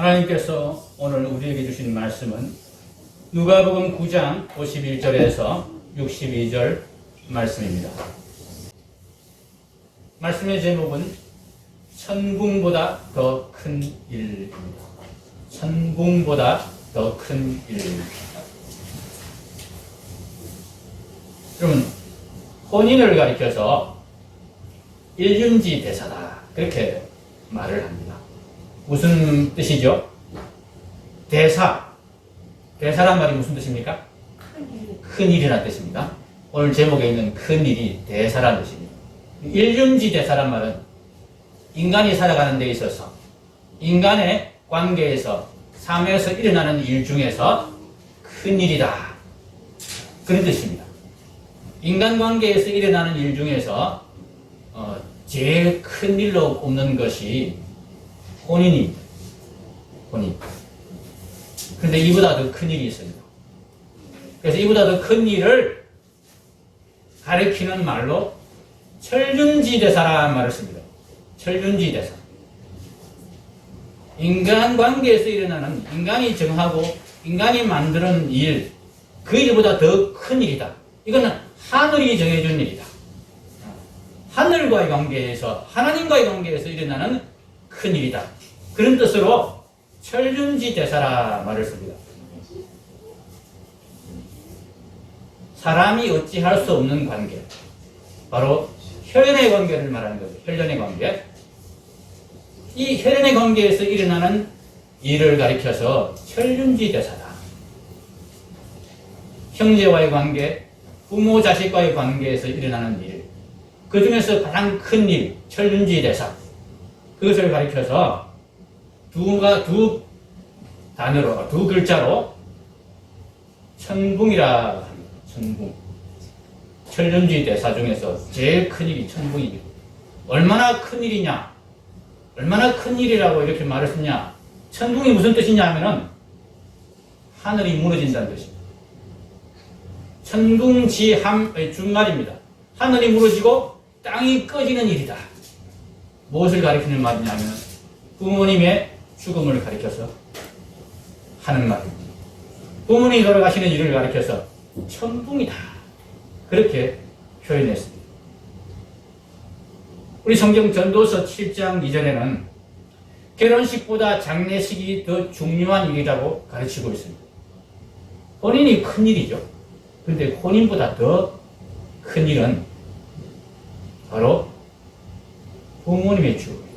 하나님께서 오늘 우리에게 주신 말씀은 누가복음 9장 51절에서 62절 말씀입니다. 말씀의 제목은 천궁보다 더 큰 일입니다. 천궁보다 더 큰 일입니다. 여러분, 혼인을 가리켜서 일륜지 대사다, 그렇게 말을 합니다. 무슨 뜻이죠? 대사란 말이 무슨 뜻입니까? 큰일이라는 뜻입니다. 오늘 제목에 있는 큰일이 대사란 뜻입니다. 일륜지 대사란 말은 인간이 살아가는 데 있어서 인간의 관계에서 삶에서 일어나는 일 중에서 큰일이다, 그런 뜻입니다. 인간관계에서 일어나는 일 중에서 제일 큰 일로 꼽는 것이 혼인입니다. 혼인. 그런데 이보다 더 큰 일이 있습니다. 그래서 이보다 더 큰 일을 가리키는 말로 철륜지대사라는 말을 씁니다. 철륜지대사. 인간관계에서 일어나는, 인간이 정하고 인간이 만드는 일, 그 일보다 더 큰 일이다. 이거는 하늘이 정해준 일이다. 하늘과의 관계에서, 하나님과의 관계에서 일어나는 큰 일이다. 그런 뜻으로 철륜지대사라 말을 씁니다. 사람이 어찌할 수 없는 관계, 바로 혈연의 관계를 말하는 거죠. 혈연의 관계. 이 혈연의 관계에서 일어나는 일을 가리켜서 철륜지대사다. 형제와의 관계, 부모 자식과의 관계에서 일어나는 일, 그 중에서 가장 큰 일, 철륜지대사, 그것을 가리켜서 두 단어로, 두 글자로 천궁이라 합니다. 천궁. 철륜지대사 중에서 제일 큰 일이 천궁입니다. 얼마나 큰 일이냐? 얼마나 큰 일이라고 이렇게 말을 쓰냐? 천궁이 무슨 뜻이냐 하면은 하늘이 무너진다는 뜻입니다. 천궁지함의 준말입니다. 하늘이 무너지고 땅이 꺼지는 일이다. 무엇을 가리키는 말이냐면 부모님의 죽음을 가리켜서 하는 말입니다. 부모님이 돌아가시는 일을 가리켜서 천궁이다, 그렇게 표현했습니다. 우리 성경 전도서 7장 이전에는 결혼식보다 장례식이 더 중요한 일이라고 가르치고 있습니다. 혼인이 큰 일이죠. 그런데 혼인보다 더 큰 일은 바로 부모님의 죽음입니다.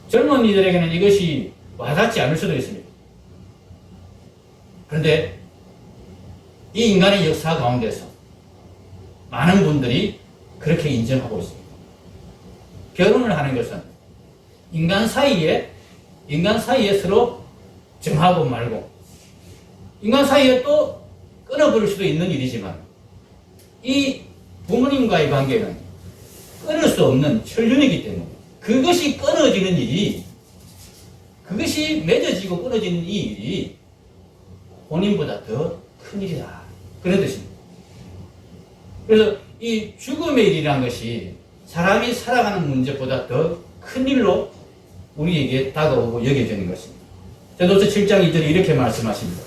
젊은이들에게는 이것이 와닿지 않을 수도 있습니다. 그런데 이 인간의 역사 가운데서 많은 분들이 그렇게 인정하고 있습니다. 결혼을 하는 것은 인간 사이에 서로 정하고 말고, 인간 사이에 또 끊어버릴 수도 있는 일이지만, 이 부모님과의 관계는 끊을 수 없는 천륜이기 때문에 그것이 끊어지는 일이, 그것이 맺어지고 끊어지는 이 일이 혼인보다 더 큰 일이다, 그런 뜻입니다. 그래서 이 죽음의 일이라는 것이 사람이 살아가는 문제보다 더 큰 일로 우리에게 다가오고 여겨지는 것입니다. 전도서 7장 2절에 이렇게 말씀하십니다.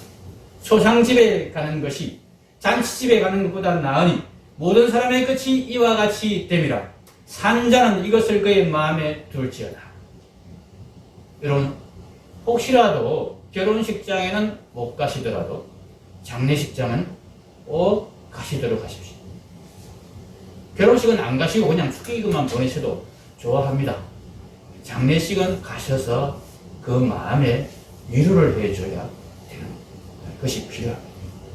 소상집에 가는 것이 잔치집에 가는 것보다 나으니 모든 사람의 끝이 이와 같이 됨이라. 산자는 이것을 그의 마음에 둘지어다. 여러분, 혹시라도 결혼식장에는 못 가시더라도 장례식장은 꼭 가시도록 하십시오. 결혼식은 안 가시고 그냥 축의금만 보내셔도 좋아합니다. 장례식은 가셔서 그 마음에 위로를 해줘야 되는 것이 필요합니다.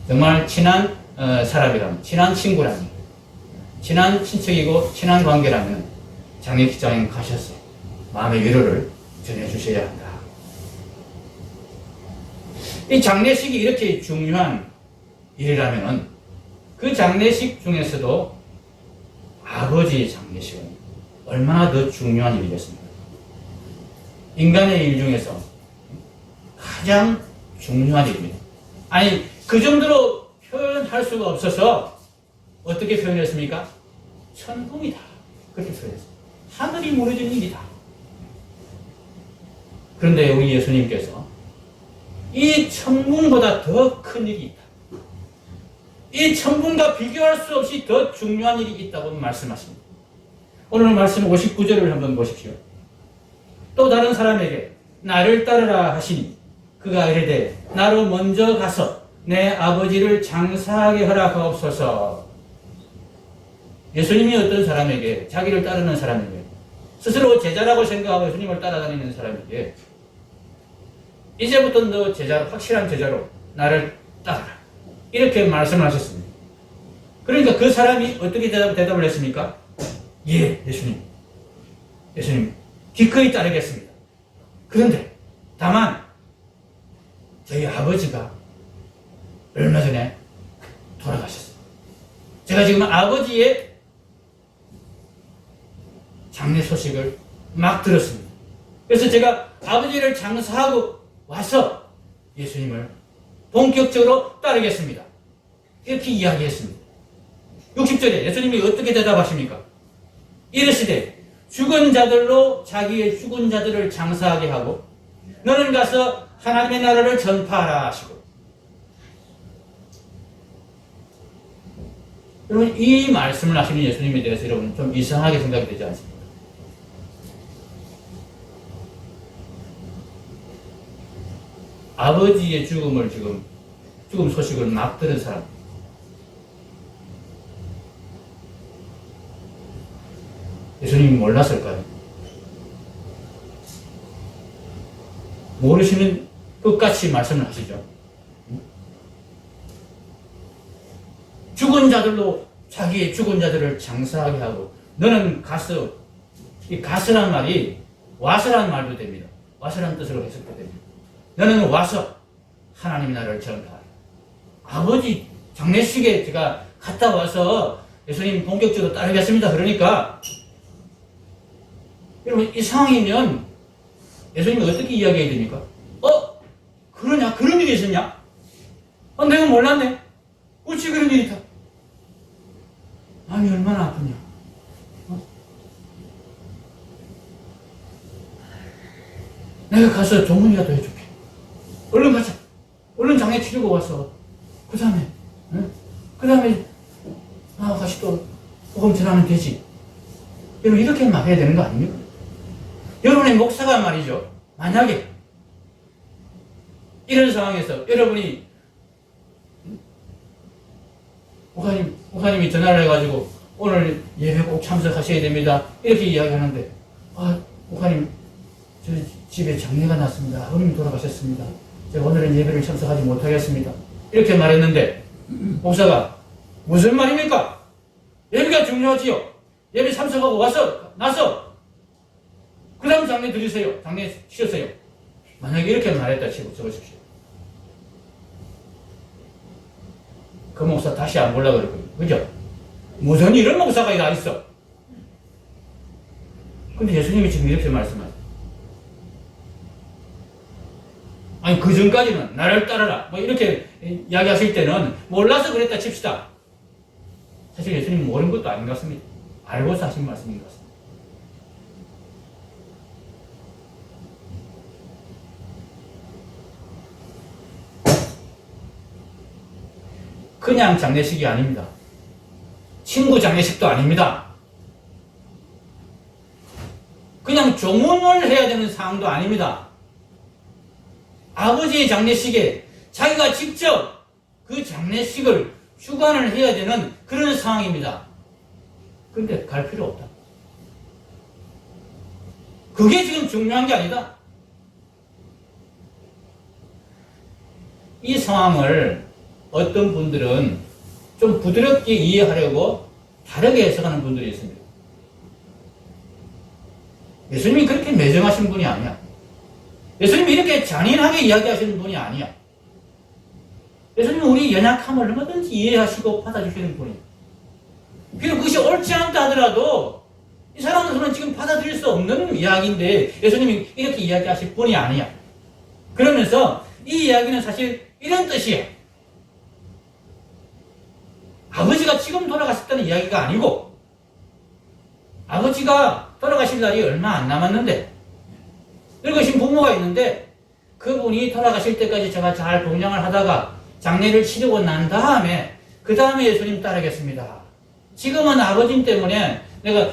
정말 친한 사람이라면, 친한 친구라면, 친한 친척이고 친한 관계라면 장례식장에 가셔서 마음의 위로를 전해주셔야 한다. 이 장례식이 이렇게 중요한 일이라면 그 장례식 중에서도 아버지의 장례식은 얼마나 더 중요한 일이겠습니까? 인간의 일 중에서 가장 중요한 일입니다. 아니, 그 정도로 표현할 수가 없어서 어떻게 표현했습니까? 천궁이다, 그렇게 표현했습니다. 하늘이 무너진 일이다. 그런데 우리 예수님께서 이 천문보다 더 큰 일이 있다. 이 천문과 비교할 수 없이 더 중요한 일이 있다고 말씀하십니다. 오늘 말씀 59절을 한번 보십시오. 또 다른 사람에게 나를 따르라 하시니 그가 이르되 나로 먼저 가서 내 아버지를 장사하게 허락하옵소서. 예수님이 어떤 사람에게, 자기를 따르는 사람에게, 스스로 제자라고 생각하고 예수님을 따라다니는 사람에게 이제부터 너 제자로, 확실한 제자로 나를 따르라, 이렇게 말씀하셨습니다. 그러니까 그 사람이 어떻게 대답을 했습니까? 예, 예수님 기꺼이 따르겠습니다. 그런데 다만 저희 아버지가 얼마 전에 돌아가셨어요. 제가 지금 아버지의 장례 소식을 막 들었습니다. 그래서 제가 아버지를 장사하고 와서 예수님을 본격적으로 따르겠습니다. 이렇게 이야기했습니다. 60절에 예수님이 어떻게 대답하십니까? 이르시되 죽은 자들로 자기의 죽은 자들을 장사하게 하고 너는 가서 하나님의 나라를 전파하라 하시고. 여러분, 이 말씀을 하시는 예수님에 대해서 여러분 좀 이상하게 생각이 되지 않습니까? 아버지의 죽음 소식을 막 들은 사람, 예수님이 몰랐을까요? 모르시는 끝같이 말씀을 하시죠. 죽은 자들로 자기의 죽은 자들을 장사하게 하고 너는 가서, 이 가서란 말이 와서란 말도 됩니다. 와서란 뜻으로 해석도 됩니다. 너는 와서 하나님 나라를 전파하라. 아버지 장례식에 제가 갔다 와서 예수님 본격적으로 따르겠습니다. 그러니까 여러분, 이 상황이면 예수님이 어떻게 이야기해야 됩니까? 그러냐? 그런 일이 있었냐? 내가 몰랐네. 어찌 그런 일이 있다. 마음이 얼마나 아프냐. 내가 가서 조문이라도 해줄게. 얼른 가자. 얼른 장례 치르고 와서 그 다음에 다시 또 복음 전하면 되지. 여러분, 이렇게 막 해야 되는 거 아닙니까? 여러분의 목사가 말이죠, 만약에 이런 상황에서 여러분이 목사님이 전화를 해가지고 오늘 예배 꼭 참석하셔야 됩니다, 이렇게 이야기하는데, 목사님 저 집에 장례가 났습니다. 어머님 돌아가셨습니다. 제가 오늘은 예배를 참석하지 못하겠습니다, 이렇게 말했는데 목사가 무슨 말입니까? 예배가 중요하지요. 예배 참석하고 나서 그 다음 장례 드리세요. 장례 치르세요. 만약에 이렇게 말했다 치고 적으십시오. 그 목사 다시 안 보려고 그럴 거예요. 그죠? 무슨 이런 목사가 다 있어. 근데 예수님이 지금 이렇게 말씀하세요. 아니, 그 전까지는 나를 따르라 이렇게 이야기하실 때는 몰라서 그랬다 칩시다. 사실 예수님은 모르는 것도 아닌 것 같습니다. 알고서 하신 말씀인 것 같습니다. 그냥 장례식이 아닙니다. 친구 장례식도 아닙니다. 그냥 조문을 해야 되는 상황도 아닙니다. 아버지의 장례식에 자기가 직접 그 장례식을 주관을 해야 되는 그런 상황입니다. 그런데 갈 필요 없다. 그게 지금 중요한 게 아니다. 이 상황을 어떤 분들은 좀 부드럽게 이해하려고 다르게 해석하는 분들이 있습니다. 예수님이 그렇게 매정하신 분이 아니야. 예수님이 이렇게 잔인하게 이야기하시는 분이 아니야. 예수님은 우리 연약함을 얼마든지 이해하시고 받아주시는 분이에요. 비록 그것이 옳지 않다 하더라도 이 사람들은 지금 받아들일 수 없는 이야기인데 예수님이 이렇게 이야기하실 분이 아니야. 그러면서 이 이야기는 사실 이런 뜻이에요. 아버지가 지금 돌아가셨다는 이야기가 아니고 아버지가 돌아가실 날이 얼마 안 남았는데 늙으신 부모가 있는데 그분이 돌아가실 때까지 제가 잘 봉양을 하다가 장례를 치르고 난 다음에 그 다음에 예수님 따르겠습니다. 지금은 아버님 때문에 내가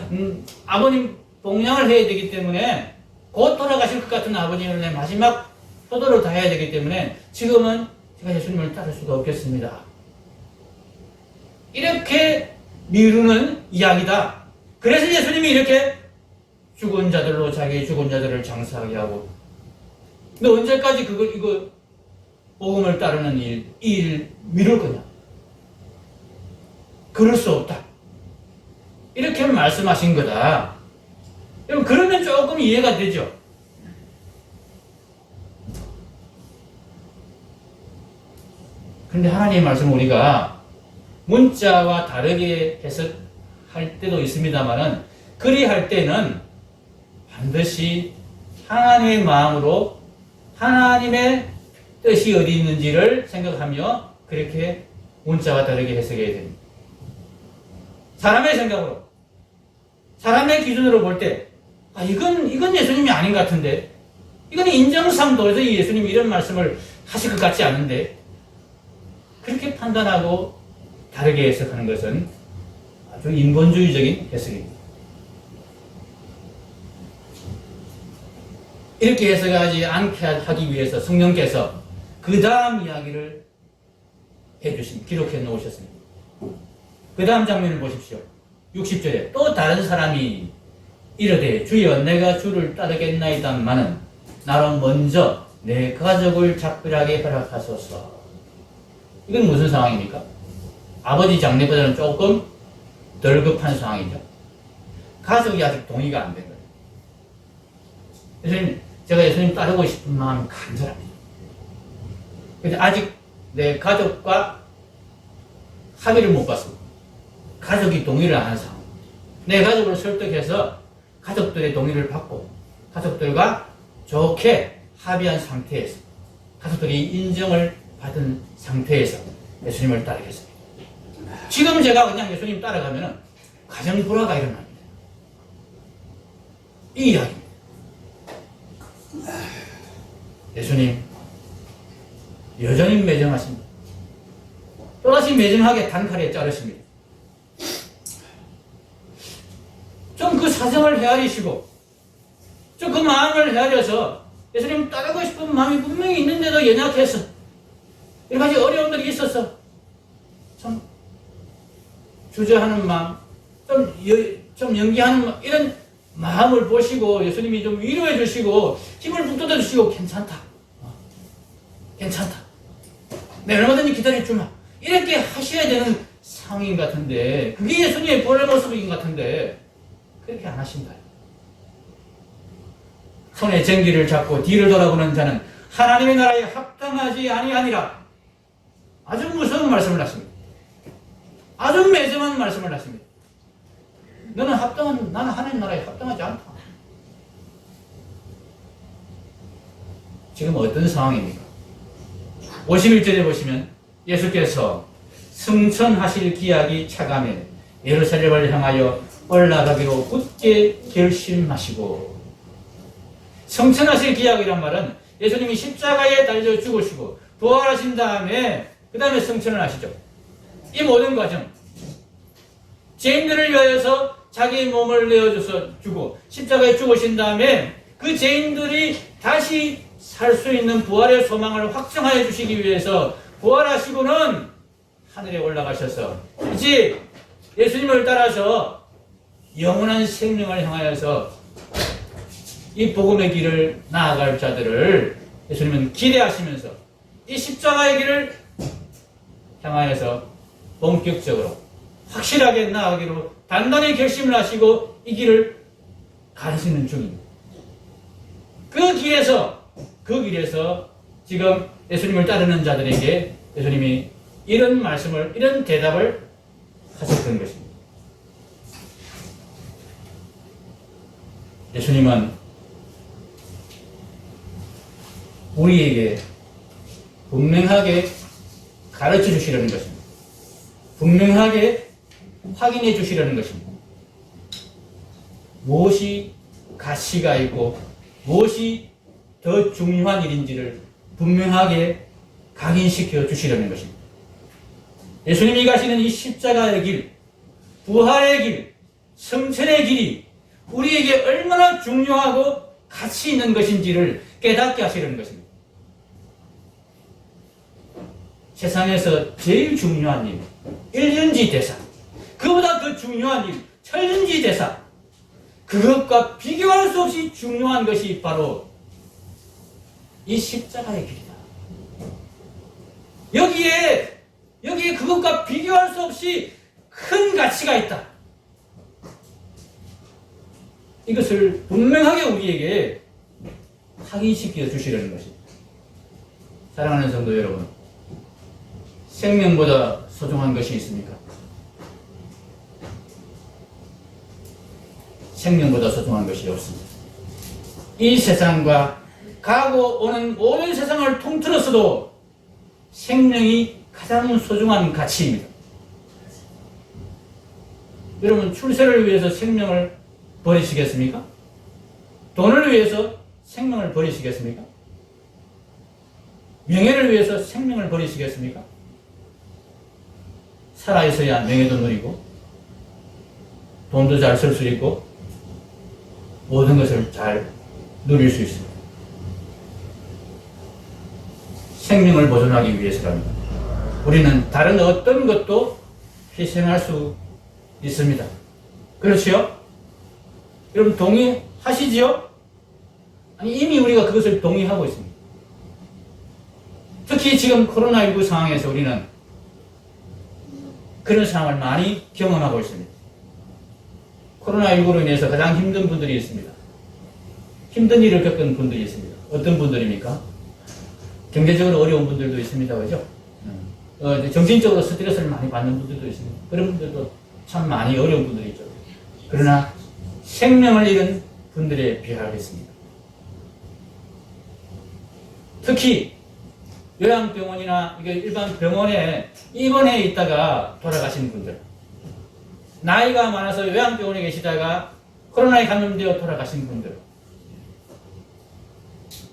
아버님 봉양을 해야 되기 때문에 곧 돌아가실 것 같은 아버님을 내 마지막 효도를 다해야 되기 때문에 지금은 제가 예수님을 따를 수가 없겠습니다. 이렇게 미루는 이야기다. 그래서 예수님이 이렇게 죽은 자들로 자기 죽은 자들을 장사하게 하고, 너 언제까지 이거 복음을 따르는 일 미룰 거냐? 그럴 수 없다. 이렇게 말씀하신 거다. 여러분, 그러면 조금 이해가 되죠? 근데 하나님의 말씀 우리가 문자와 다르게 해석할 때도 있습니다만은, 그리할 때는 반드시 하나님의 마음으로 하나님의 뜻이 어디 있는지를 생각하며 그렇게 문자와 다르게 해석해야 됩니다. 사람의 생각으로, 사람의 기준으로 볼 때, 이건 예수님이 아닌 것 같은데, 이건 인정상도에서 예수님이 이런 말씀을 하실 것 같지 않은데, 그렇게 판단하고 다르게 해석하는 것은 아주 인본주의적인 해석입니다. 이렇게 해석하지 않게 하기 위해서 성령께서 그 다음 이야기를 기록해 놓으셨습니다. 그 다음 장면을 보십시오. 60절에 또 다른 사람이 이르되 주여 내가 주를 따르겠나이다마는 나로 먼저 내 가족을 작별하게 허락하소서. 이건 무슨 상황입니까? 아버지 장례보다는 조금 덜 급한 상황이죠. 가족이 아직 동의가 안 된 거예요. 예수님, 제가 예수님 따르고 싶은 마음이 간절합니다. 근데 아직 내 가족과 합의를 못 봤습니다. 가족이 동의를 안 하는 상황. 내 가족을 설득해서 가족들의 동의를 받고 가족들과 좋게 합의한 상태에서, 가족들이 인정을 받은 상태에서 예수님을 따르겠습니다. 지금 제가 그냥 예수님 따라가면 가정 불화가 일어납니다. 이 이야기입니다. 예수님 여전히 매정하십니다. 또다시 매정하게 단칼에 자르십니다. 좀 그 사정을 헤아리시고 좀 그 마음을 헤아려서, 예수님 따르고 싶은 마음이 분명히 있는데도 연약해서 여러 가지 어려움들이 있어서 참 주저하는 마음, 좀 연기하는 마음, 이런 마음을 보시고 예수님이 좀 위로해 주시고 힘을 북돋아 주시고 괜찮다. 내 얼마든지 기다려주마. 이렇게 하셔야 되는 상황인 것 같은데, 그게 예수님의 본래 모습인 것 같은데 그렇게 안 하신다. 손에 쟁기를 잡고 뒤를 돌아보는 자는 하나님의 나라에 합당하지 아니하니라. 아주 무서운 말씀을 하십니다. 아주 매정한 말씀을 하십니다. 나는 하나님 나라에 합당하지 않다. 지금 어떤 상황입니까? 51절에 보시면 예수께서 승천하실 기약이 차감해 예루살렘을 향하여 올라가기로 굳게 결심하시고, 승천하실 기약이란 말은 예수님이 십자가에 달려 죽으시고 부활하신 다음에 그 다음에 승천을 하시죠. 이 모든 과정, 죄인들을 위하여서 자기 몸을 내어줘서 주고 십자가에 죽으신 다음에 그 죄인들이 다시 살 수 있는 부활의 소망을 확정하여 주시기 위해서 부활하시고는 하늘에 올라가셔서 이제 예수님을 따라서 영원한 생명을 향하여서 이 복음의 길을 나아갈 자들을 예수님은 기대하시면서 이 십자가의 길을 향하여서 본격적으로 확실하게 나아가기로 단단히 결심을 하시고 이 길을 가르치는 중입니다. 그 길에서 지금 예수님을 따르는 자들에게 예수님이 이런 말씀을, 이런 대답을 하셨던 것입니다. 예수님은 우리에게 분명하게 가르쳐 주시려는 것입니다. 분명하게 확인해 주시려는 것입니다. 무엇이 가치가 있고 무엇이 더 중요한 일인지를 분명하게 각인시켜 주시려는 것입니다. 예수님이 가시는 이 십자가의 길, 부활의 길, 성천의 길이 우리에게 얼마나 중요하고 가치 있는 것인지를 깨닫게 하시려는 것입니다. 세상에서 제일 중요한 일, 일륜지 대사, 그보다 더 중요한 일, 천륜지 대사, 그것과 비교할 수 없이 중요한 것이 바로 이 십자가의 길이다. 여기에 그것과 비교할 수 없이 큰 가치가 있다. 이것을 분명하게 우리에게 확인시켜 주시려는 것입니다. 사랑하는 성도 여러분, 생명보다 소중한 것이 있습니까? 생명보다 소중한 것이 없습니다. 이 세상과 가고 오는 모든 세상을 통틀어서도 생명이 가장 소중한 가치입니다. 여러분, 출세를 위해서 생명을 버리시겠습니까? 돈을 위해서 생명을 버리시겠습니까? 명예를 위해서 생명을 버리시겠습니까? 살아있어야 명예도 누리고 돈도 잘 쓸 수 있고 모든 것을 잘 누릴 수 있습니다. 생명을 보존하기 위해서랍니다. 우리는 다른 어떤 것도 희생할 수 있습니다. 그렇지요? 여러분 동의하시지요? 아니, 이미 우리가 그것을 동의하고 있습니다. 특히 지금 코로나19 상황에서 우리는 그런 상황을 많이 경험하고 있습니다. 코로나19로 인해서 가장 힘든 분들이 있습니다. 힘든 일을 겪은 분들이 있습니다. 어떤 분들입니까? 경제적으로 어려운 분들도 있습니다. 그죠? 정신적으로 스트레스를 많이 받는 분들도 있습니다. 그런 분들도 참 많이 어려운 분들이 있죠. 그러나 생명을 잃은 분들에 비하하겠습니다. 특히 요양병원이나 일반 병원에 입원해 있다가 돌아가신 분들, 나이가 많아서 요양병원에 계시다가 코로나에 감염되어 돌아가신 분들,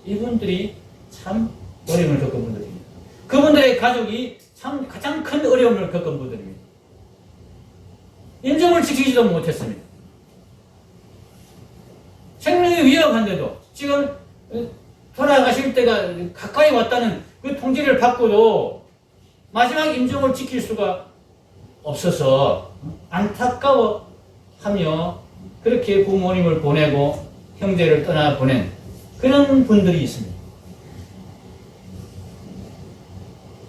이분들이 참 어려움을 겪은 분들입니다. 그분들의 가족이 참 가장 큰 어려움을 겪은 분들입니다. 인정을 지키지도 못했습니다. 생명이 위협한데도 지금 돌아가실 때가 가까이 왔다는 그 통지를 받고도 마지막 임종을 지킬 수가 없어서 안타까워하며 그렇게 부모님을 보내고 형제를 떠나보낸 그런 분들이 있습니다.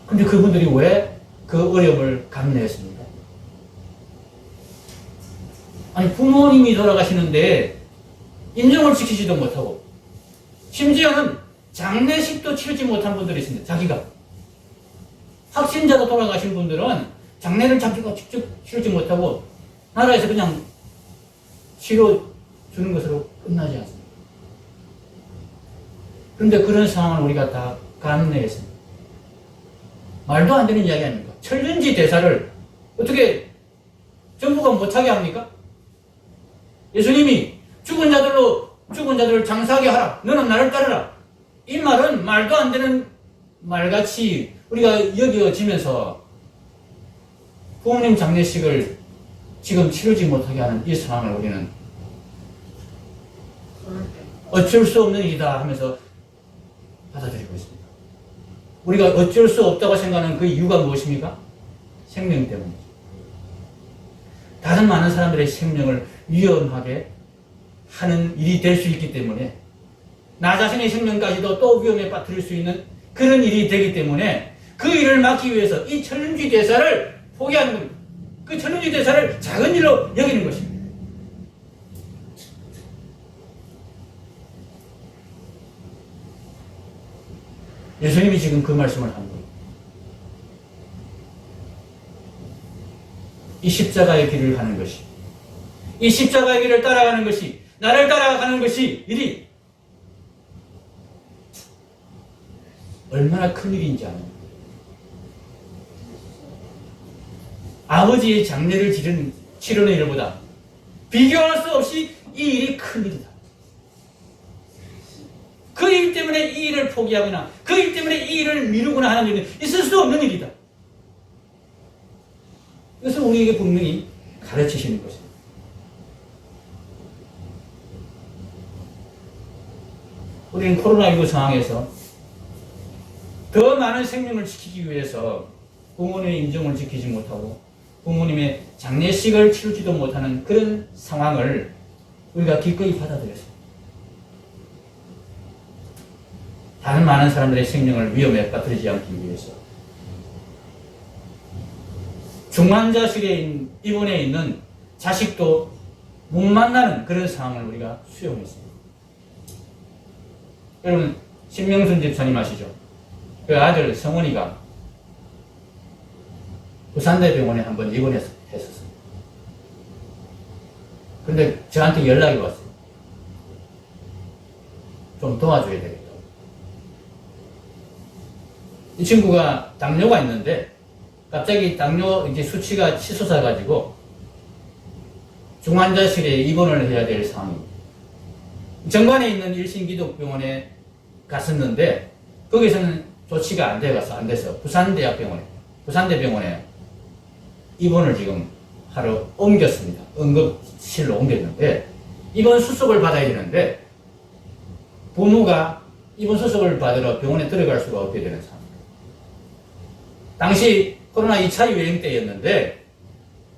근데 그분들이 왜 그 어려움을 감내했습니까? 아니, 부모님이 돌아가시는데 임종을 지키지도 못하고 심지어는 장례식도 치르지 못한 분들이 있습니다. 자기가. 확진자가 돌아가신 분들은 장례를 자기가 직접 치르지 못하고 나라에서 그냥 치러주는 것으로 끝나지 않습니다. 그런데 그런 상황을 우리가 다 감내했습니다. 말도 안 되는 이야기 아닙니까? 천륜지 대사를 어떻게 정부가 못하게 합니까? 예수님이 죽은 자들을 장사하게 하라. 너는 나를 따르라. 이 말은 말도 안 되는 말같이 우리가 여겨지면서 부모님 장례식을 지금 치르지 못하게 하는 이 상황을 우리는 어쩔 수 없는 일이다 하면서 받아들이고 있습니다. 우리가 어쩔 수 없다고 생각하는 그 이유가 무엇입니까? 생명 때문이죠. 다른 많은 사람들의 생명을 위험하게 하는 일이 될 수 있기 때문에 나 자신의 생명까지도 또 위험에 빠뜨릴 수 있는 그런 일이 되기 때문에 그 일을 막기 위해서 이 천륜지 대사를 포기하는 겁니다. 그 천륜지 대사를 작은 일로 여기는 것입니다. 예수님이 지금 그 말씀을 한 거예요. 이 십자가의 길을 가는 것이, 이 십자가의 길을 따라가는 것이, 나를 따라가는 것이 일이 얼마나 큰 일인지 압니다. 아버지의 장례를 치르는 일보다 비교할 수 없이 이 일이 큰 일이다. 그 일 때문에 때문에 이 일을 포기하거나 그 일 때문에 이 일을 미루거나 하는 일은 있을 수 없는 일이다. 이것을 우리에게 분명히 가르치시는 것입니다. 우리는 코로나19 상황에서 더 많은 생명을 지키기 위해서 부모님의 임종을 지키지 못하고 부모님의 장례식을 치르지도 못하는 그런 상황을 우리가 기꺼이 받아들였습니다. 다른 많은 사람들의 생명을 위험에 빠뜨리지 않기 위해서 중환자실에 입원해 있는 자식도 못 만나는 그런 상황을 우리가 수용했습니다. 여러분, 신명순 집사님 아시죠? 그 아들 성원이가 부산대병원에 한번 입원했었어요. 그런데 저한테 연락이 왔어요. 좀 도와줘야 되겠다. 이 친구가 당뇨가 있는데 갑자기 당뇨 이제 수치가 치솟아 가지고 중환자실에 입원을 해야 될 상황입니다. 정관에 있는 일신기독병원에 갔었는데 거기서는 조치가 안 돼서 부산대병원에 입원을 지금 하러 옮겼습니다. 응급실로 옮겼는데 입원 수속을 받아야 되는데 부모가 입원 수속을 받으러 병원에 들어갈 수가 없게 되는 상황입니다. 당시 코로나 2차 유행 때였는데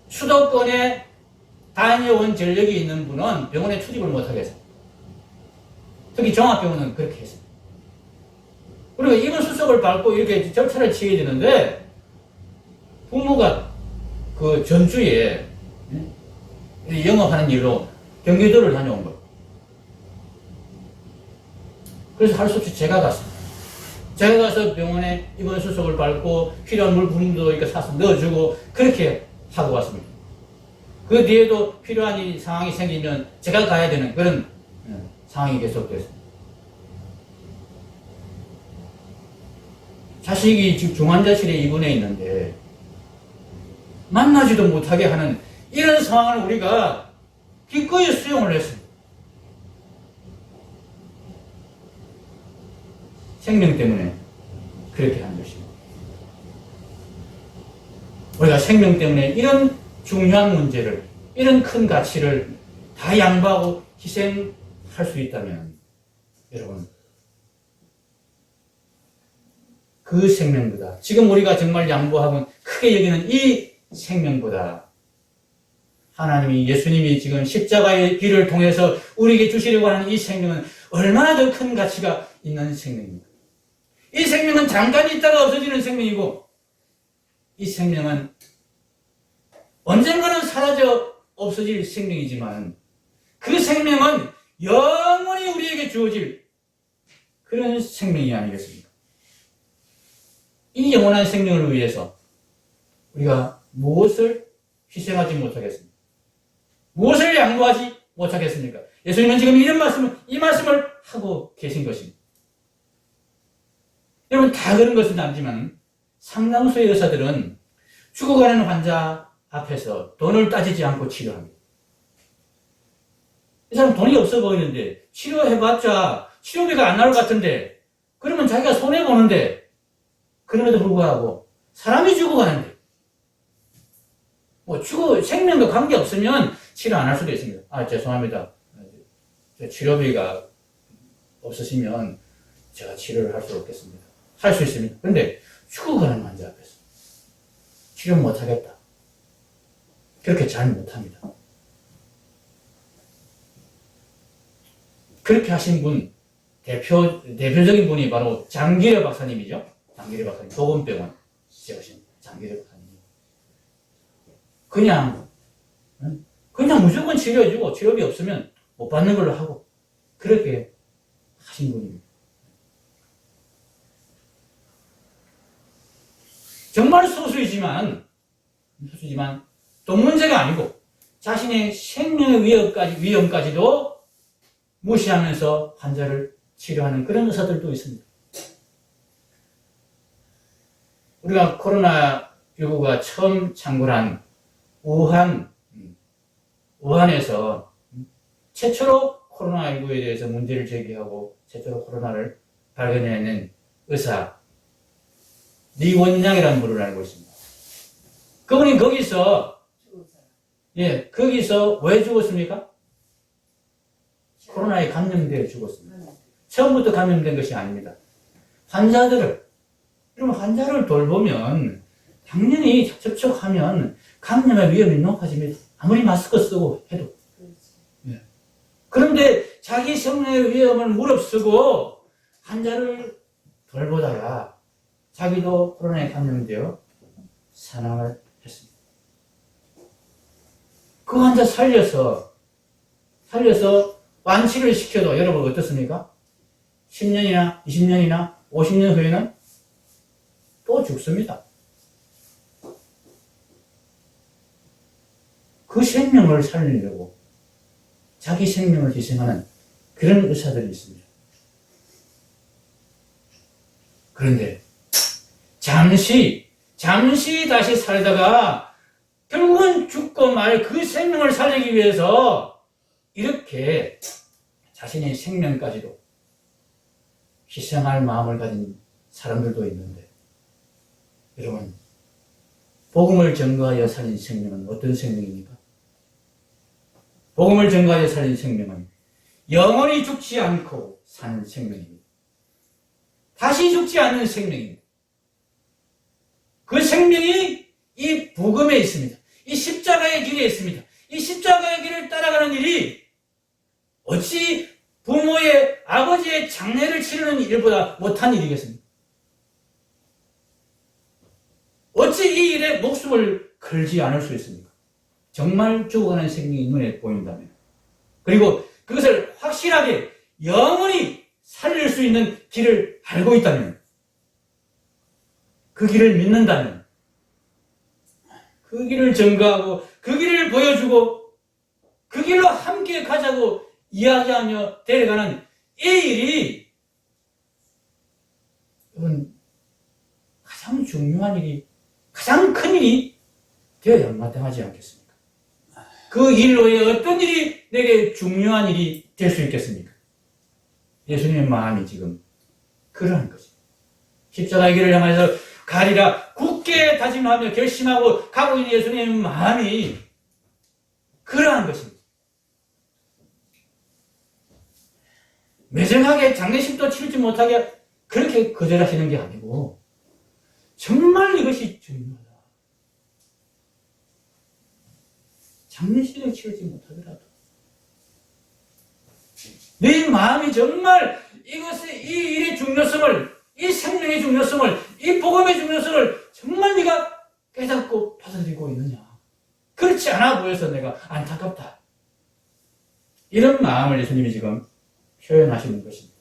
수도권에 다녀온 전력이 있는 분은 병원에 출입을 못하겠습니다. 특히 종합병원은 그렇게 했습니다. 그리고 입원 수속을 밟고 이렇게 절차를 취해야 되는데 부모가 그 전주에 영업하는 일로 경기도를 다녀온 거예요. 그래서 할 수 없이 제가 갔습니다. 제가 가서 병원에 입원 수속을 밟고 필요한 물품도 이렇게 사서 넣어주고 그렇게 하고 왔습니다. 그 뒤에도 필요한 이 상황이 생기면 제가 가야 되는 그런 상황이 계속됐습니다. 자식이 지금 중환자실에 입원해 있는데 만나지도 못하게 하는 이런 상황을 우리가 기꺼이 수용을 했습니다. 생명 때문에 그렇게 하는 것입니다. 우리가 생명 때문에 이런 중요한 문제를, 이런 큰 가치를 다 양보하고 희생할 수 있다면 여러분 그 생명보다 지금 우리가 정말 양보하고 크게 여기는 이 생명보다 하나님이 예수님이 지금 십자가의 길을 통해서 우리에게 주시려고 하는 이 생명은 얼마나 더 큰 가치가 있는 생명입니다. 이 생명은 잠깐 있다가 없어지는 생명이고 이 생명은 언젠가는 사라져 없어질 생명이지만 그 생명은 영원히 우리에게 주어질 그런 생명이 아니겠습니까? 이 영원한 생명을 위해서 우리가 무엇을 희생하지 못하겠습니까? 무엇을 양보하지 못하겠습니까? 예수님은 지금 이 말씀을 하고 계신 것입니다. 여러분 다 그런 것은 아니지만 상당수의 의사들은 죽어가는 환자 앞에서 돈을 따지지 않고 치료합니다. 이 사람 돈이 없어 보이는데 치료해봤자 치료비가 안 나올 것 같은데 그러면 자기가 손해보는데 그럼에도 불구하고 사람이 죽어가는데 생명과 관계없으면 치료 안 할 수도 있습니다. 죄송합니다. 치료비가 없으시면 제가 치료를 할 수 없겠습니다. 할 수 있습니다. 그런데 죽어가는 환자 앞에서 치료 못하겠다. 그렇게 잘 못합니다. 그렇게 하신 분, 대표적인 분이 바로 장기려 박사님이죠. 장기려 박사님, 도건병원 지으신 장기려 박사님. 그냥 무조건 치료해주고 치료비 없으면 못 받는 걸로 하고 그렇게 하신 분입니다. 정말 소수이지만 또 문제가 아니고 자신의 생명의 위험까지도 무시하면서 환자를 치료하는 그런 의사들도 있습니다. 우리가 코로나19가 처음 창궐한 우한에서 최초로 코로나19에 대해서 문제를 제기하고 최초로 코로나를 발견해낸 의사 리 원양이라는 분을 알고 있습니다. 그분이 거기서 거기서 왜 죽었습니까? 코로나에 감염되어 죽었습니다. 처음부터 감염된 것이 아닙니다. 그럼 환자를 돌보면 당연히 접촉하면 감염의 위험이 높아집니다. 아무리 마스크 쓰고 해도. 그런데 자기 생명의 위험을 무릅쓰고 환자를 돌보다가 자기도 코로나에 감염되어 사망을 했습니다. 그 환자 살려서 완치를 시켜도 여러분 어떻습니까? 10년이나 20년이나 50년 후에는 또 죽습니다. 그 생명을 살리려고 자기 생명을 희생하는 그런 의사들이 있습니다. 그런데 잠시 다시 살다가 결국은 죽고 말 그 생명을 살리기 위해서 이렇게 자신의 생명까지도 희생할 마음을 가진 사람들도 있는데, 여러분, 복음을 전거하여 살린 생명은 어떤 생명입니까? 복음을 전거하여 살린 생명은 영원히 죽지 않고 사는 생명입니다. 다시 죽지 않는 생명입니다. 그 생명이 이 복음에 있습니다. 이 십자가의 길에 있습니다. 이 십자가의 길을 따라가는 일이 어찌 부모의 아버지의 장례를 치르는 일보다 못한 일이겠습니까? 어찌 이 일에 목숨을 걸지 않을 수 있습니까? 정말 죽어가는 생명이 눈에 보인다면, 그리고 그것을 확실하게 영원히 살릴 수 있는 길을 알고 있다면, 그 길을 믿는다면, 그 길을 증거하고 그 길을 보여주고 그 길로 함께 가자고 이야기하며 데려가는 이 일이 가장 중요한 일이, 가장 큰 일이 되어야 마땅하지 않겠습니까? 그 일 외에 어떤 일이 내게 중요한 일이 될 수 있겠습니까? 예수님의 마음이 지금 그러한 거죠. 십자가의 길을 향해서 가리라 굳게 다짐하며 결심하고 가고 있는 예수님의 마음이 그러한 것입니다. 매정하게 장례식도 치르지 못하게 그렇게 거절하시는 게 아니고 정말 이것이 중요하다. 장례식을 치르지 못하더라도 내 마음이 정말 이것의 이 일의 중요성을, 이 생명의 중요성을, 이 복음의 중요성을 정말 네가 깨닫고 받아들이고 있느냐. 그렇지 않아 보여서 내가 안타깝다. 이런 마음을 예수님이 지금 표현하시는 것입니다.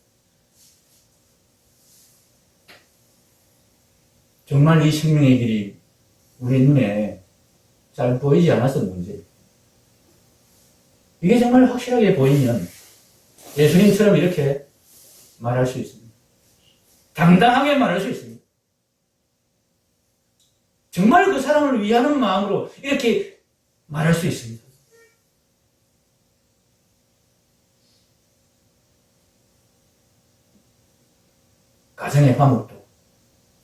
정말 이 생명의 길이 우리 눈에 잘 보이지 않아서 문제예요. 이게 정말 확실하게 보이면 예수님처럼 이렇게 말할 수 있습니다. 당당하게 말할 수 있습니다. 정말 그 사람을 위하는 마음으로 이렇게 말할 수 있습니다. 가정의 화목도,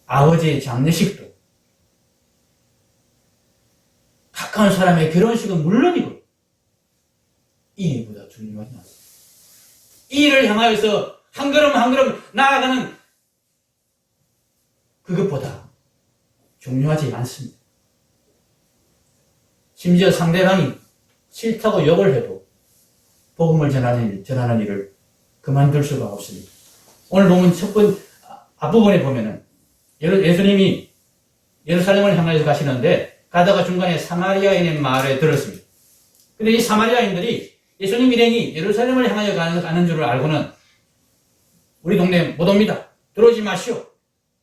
아버지의 장례식도, 가까운 사람의 결혼식은 물론이고 이 일보다 중요하지 않습니다. 이 일을 향하여서 한 걸음 한 걸음 나아가는 그것보다 중요하지 않습니다. 심지어 상대방이 싫다고 욕을 해도 복음을 전하는 일을 그만둘 수가 없습니다. 오늘 보면 첫 번 앞부분에 보면은 예수님이 예루살렘을 향해서 가시는데 가다가 중간에 사마리아인의 말에 들었습니다. 근데 이 사마리아인들이 예수님 일행이 예루살렘을 향하여 가는 줄을 알고는 우리 동네에 못 옵니다. 들어오지 마시오.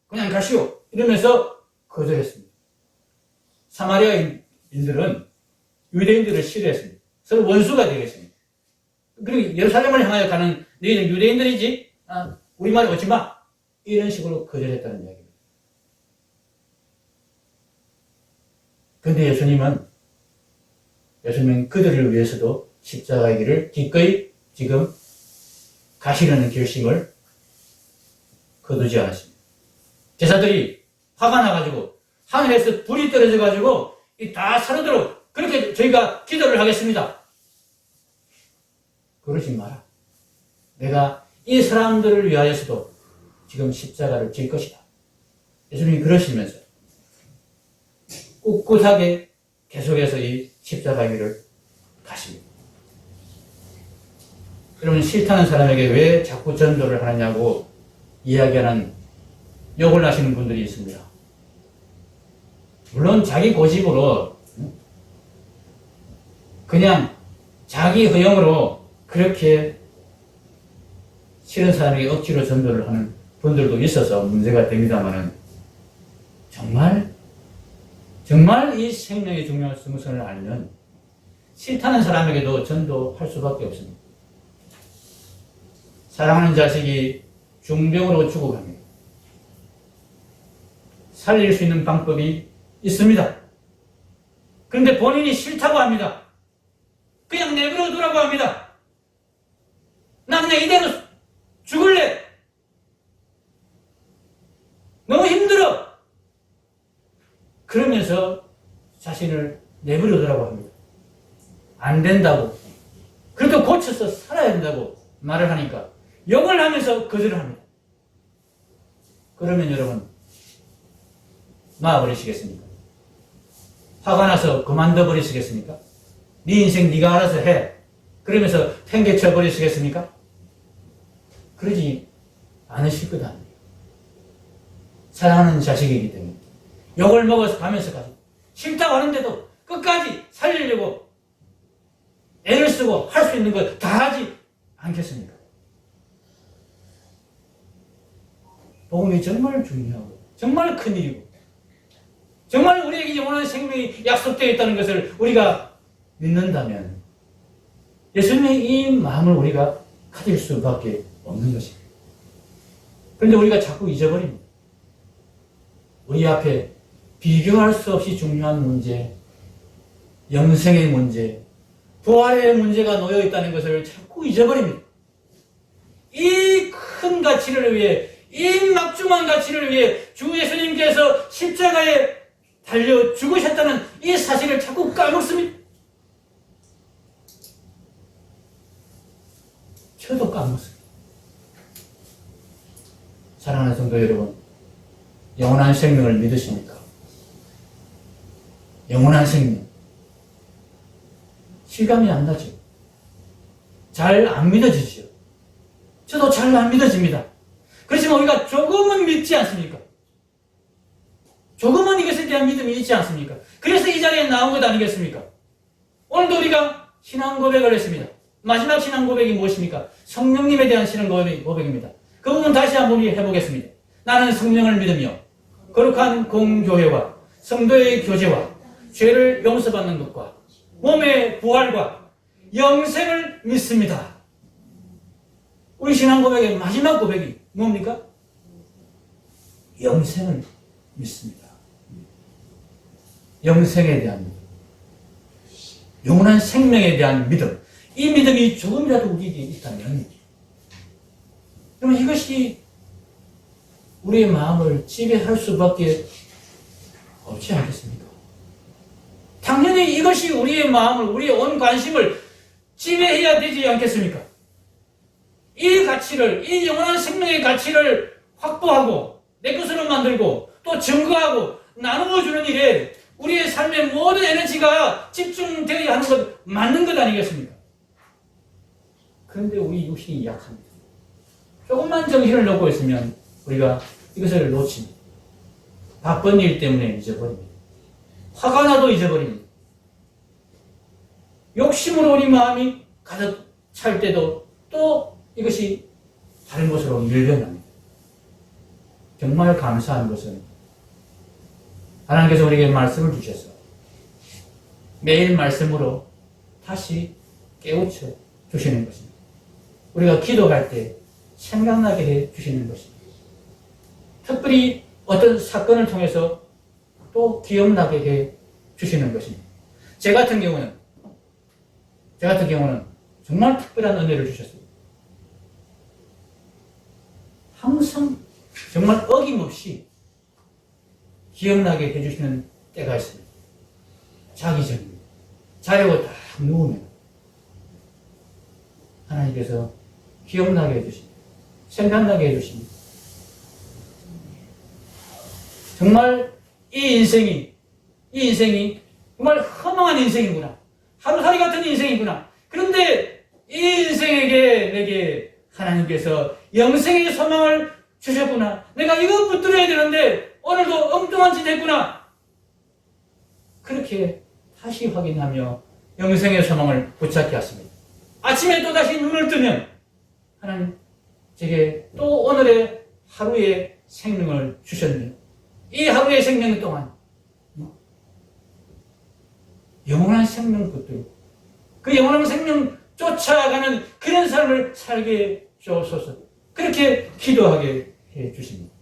그냥 가시오. 이러면서 거절했습니다. 사마리아인들은 유대인들을 싫어했습니다. 서로 원수가 되겠습니다. 그리고 예루살렘을 향하여 가는 너희는 유대인들이지 우리 말에 오지 마. 이런 식으로 거절했다는 이야기입니다. 그런데 예수님은 그들을 위해서도 십자가의 길을 기꺼이 지금 가시려는 결심을 거두지 않았습니다. 제사들이 화가 나가지고 하늘에서 불이 떨어져가지고 다 사르도록 그렇게 저희가 기도를 하겠습니다. 그러지 마라. 내가 이 사람들을 위하여서도 지금 십자가를 질 것이다. 예수님이 그러시면서 꿋꿋하게 계속해서 이 십자가 길을 가십니다. 여러분, 싫다는 사람에게 왜 자꾸 전도를 하느냐고 이야기하는 욕을 하시는 분들이 있습니다. 물론 자기 고집으로 그냥 자기 허영으로 그렇게 싫은 사람에게 억지로 전도를 하는 분들도 있어서 문제가 됩니다만은 정말 이 생명의 중요한 승선을 알면 싫다는 사람에게도 전도할 수밖에 없습니다. 사랑하는 자식이 중병으로 죽어갑니다. 살릴 수 있는 방법이 있습니다. 그런데 본인이 싫다고 합니다. 그냥 내버려 두라고 합니다. 난 그냥 이대로 죽을래. 너무 힘들어. 그러면서 자신을 내버려 두라고 합니다. 안 된다고. 그래도 고쳐서 살아야 된다고 말을 하니까 욕을 하면서 거절을 합니다. 그러면 여러분, 놔버리시겠습니까? 화가 나서 그만둬 버리시겠습니까? 네 인생 네가 알아서 해. 그러면서 팽개쳐 버리시겠습니까? 그러지 않으실 것 아니에요. 사랑하는 자식이기 때문에 욕을 먹어서 가면서 가지고 싫다고 하는데도 끝까지 살리려고 애를 쓰고 할 수 있는 걸 다 하지 않겠습니까? 복음이 정말 중요하고 정말 큰일이고 정말 우리에게 영원한 생명이 약속되어 있다는 것을 우리가 믿는다면 예수님의 이 마음을 우리가 가질 수밖에 없는 것입니다. 그런데 우리가 자꾸 잊어버립니다. 우리 앞에 비교할 수 없이 중요한 문제, 영생의 문제, 부활의 문제가 놓여 있다는 것을 자꾸 잊어버립니다. 이 큰 가치를 위해, 이 막중한 가치를 위해 주 예수님께서 십자가에 달려 죽으셨다는 이 사실을 자꾸 까먹습니다. 저도 까먹습니다. 사랑하는 성도 여러분, 영원한 생명을 믿으십니까? 영원한 생명. 실감이 안 나죠? 잘 안 믿어지죠? 저도 잘 안 믿어집니다. 그렇지만 우리가 조금은 믿지 않습니까? 조금은 이것에 대한 믿음이 있지 않습니까? 그래서 이 자리에 나온 것 아니겠습니까? 오늘도 우리가 신앙 고백을 했습니다. 마지막 신앙 고백이 무엇입니까? 성령님에 대한 신앙 고백입니다. 그 부분 다시 한번 해보겠습니다. 나는 성령을 믿으며 거룩한 공교회와 성도의 교제와 죄를 용서받는 것과 몸의 부활과 영생을 믿습니다. 우리 신앙 고백의 마지막 고백이 뭡니까? 영생을 믿습니다. 영생에 대한 믿음, 영원한 생명에 대한 믿음, 이 믿음이 조금이라도 우리에게 있다면 그럼 이것이 우리의 마음을 지배할 수밖에 없지 않겠습니까? 당연히 이것이 우리의 마음을, 우리의 온 관심을 지배해야 되지 않겠습니까? 이 가치를, 이 영원한 생명의 가치를 확보하고 내 것으로 만들고 또 증거하고 나누어 주는 일에 우리의 삶의 모든 에너지가 집중되어야 하는 것 맞는 것 아니겠습니까? 그런데 우리 육신이 약합니다. 조금만 정신을 놓고 있으면 우리가 이것을 놓칩니다. 바쁜 일 때문에 잊어버립니다. 화가 나도 잊어버립니다. 욕심으로 우리 마음이 가득 찰 때도 또 이것이 다른 곳으로 밀려납니다. 정말 감사한 것은 하나님께서 우리에게 말씀을 주셔서 매일 말씀으로 다시 깨우쳐 주시는 것입니다. 우리가 기도할 때 생각나게 해 주시는 것입니다. 특별히 어떤 사건을 통해서 또 기억나게 해 주시는 것입니다. 제 같은 경우는 정말 특별한 은혜를 주셨습니다. 항상 정말 어김없이 기억나게 해주시는 때가 있습니다. 자기 전에 자려고 딱 누우면 하나님께서 기억나게 해주십니다. 생각나게 해주십니다. 정말 이 인생이 정말 허망한 인생이구나. 하루살이 같은 인생이구나. 그런데 이 인생에게 내게 하나님께서 영생의 소망을 주셨구나. 내가 이거 붙들어야 되는데 오늘도 엉뚱한 짓 했구나. 그렇게 다시 확인하며 영생의 소망을 붙잡게 하십니다. 아침에 또다시 눈을 뜨면 하나님 제게 또 오늘의 하루의 생명을 주셨네요. 이 하루의 생명 동안 영원한 생명 붙들고 그 영원한 생명 쫓아가는 그런 삶을 살게 주옵소서. 그렇게 기도하게 해 주십니다.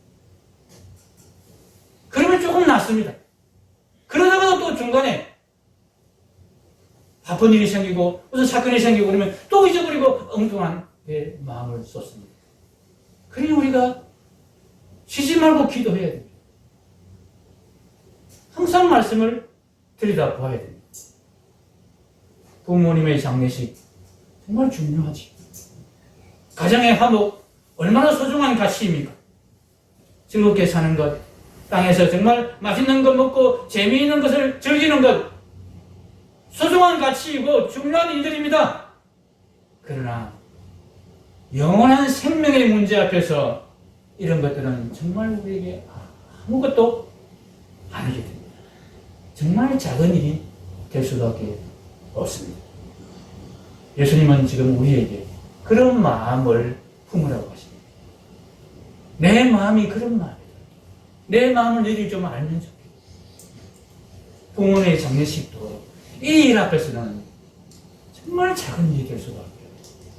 그러면 조금 낫습니다. 그러다가도 또 중간에 바쁜 일이 생기고 무슨 사건이 생기고 그러면 또 잊어버리고 엉뚱한 내 마음을 쏟습니다. 그러니 우리가 쉬지 말고 기도해야 됩니다. 항상 말씀을 들여다보아야 됩니다. 부모님의 장례식 정말 중요하지. 가정의 화목 얼마나 소중한 가치입니까? 즐겁게 사는 것, 땅에서 정말 맛있는 것 먹고 재미있는 것을 즐기는 것, 소중한 가치이고 중요한 일들입니다. 그러나 영원한 생명의 문제 앞에서 이런 것들은 정말 우리에게 아무것도 아니게 됩니다. 정말 작은 일이 될 수밖에 없습니다. 예수님은 지금 우리에게 그런 마음을 품으라고 하십니다. 내 마음이 그런 마음이다. 내 마음을 너희들이 좀 알면 좋겠다. 부모의 장례식도 이 일 앞에서는 정말 작은 일이 될 수밖에 없습니다.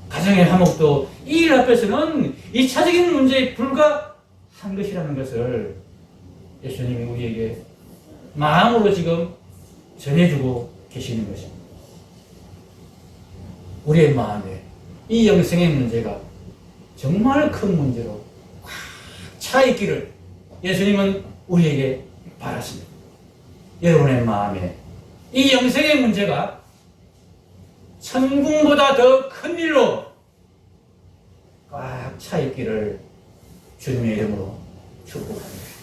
가정의 화목도 이 일 앞에서는 2차적인 문제에 불과한 것이라는 것을 예수님이 우리에게 마음으로 지금 전해주고 계시는 것입니다. 우리의 마음에 이 영생의 문제가 정말 큰 문제로 꽉 차 있기를 예수님은 우리에게 바라십니다. 여러분의 마음에 이 영생의 문제가 천궁보다 더 큰 일로 꽉 차 있기를 주님의 이름으로 축복합니다.